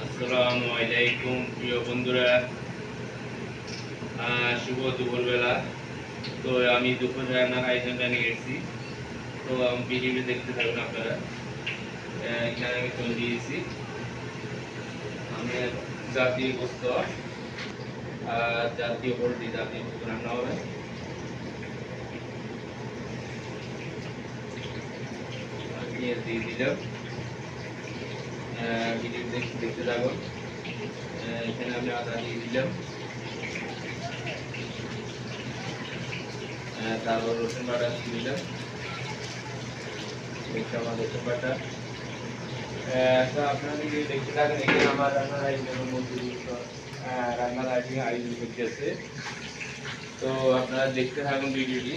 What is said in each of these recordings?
আসসালামু আলাইকুম প্রিয় বন্ধুরা, শুভ দুপুরবেলা। তো আমি দুপুর রান্নার আয়োজনটা নিয়ে এসেছি। তো ভিডিওটি দেখতে থাকুন আপনারা। এখানে আমি তৈরি দিয়েছি আমি জাতীয় গোস্ত, জাতীয় পোলট্রি, জাতীয় গোস্ত রান্না হবে। পেঁয়াজ দিয়ে দিলাম, ভিডিও দেখতে থাকুন। এখানে আমি আদা দিয়ে দিলাম, তারপর রসুন বাটা দিয়ে দিলাম, রসুন বাটা। তো আপনারা যদি দেখতে থাকেন, এখানে আমার রান্নার আয়োজন করতেছে। তো আপনারা দেখতে থাকুন ভিডিওটি।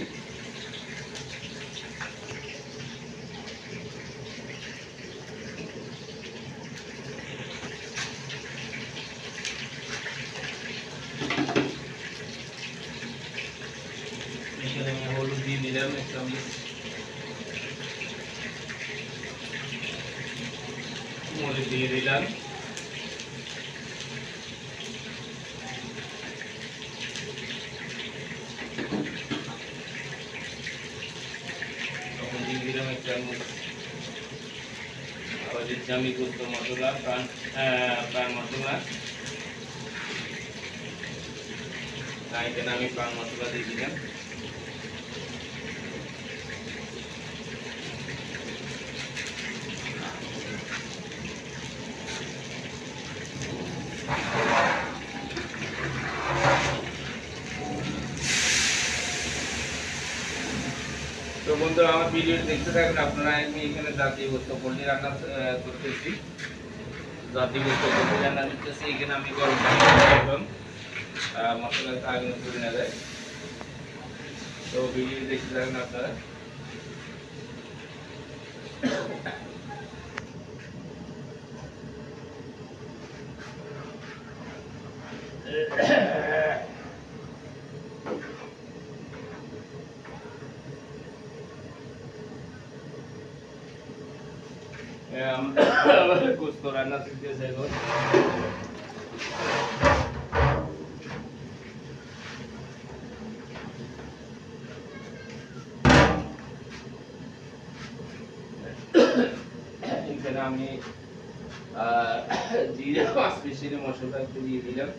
এখানে আমি হলুদ দিয়ে দিলাম 1 চামচ, মরিচ দিয়ে দিলাম, তখন দিয়ে দিলাম 1 চামচ। আবার দিচ্ছি আমি গোস্ত মশলা, প্রাণ মশলা। এখানে আমি প্রাণ মশলা দিয়ে দিলাম। তো বন্ধুরা, আমার ভিডিও দেখতে থাকেন আপনারা। আমি এখানে জাতীয় গোস্ত পোলট্রি রান্না করতেছি, জাতীয় গোস্ত পোলট্রি রান্না করতেছি। এখানে আমি গরম পানি দিলাম, মশলাটা আগে করে নেওয়া যায়। তো ভিডিও দেখতে থাকেন আপনারা। গোস্ত রান্না শিখতেছে এখন। এখানে আমি জিরা স্পেশালি মশলা একটু দিয়ে দিলাম।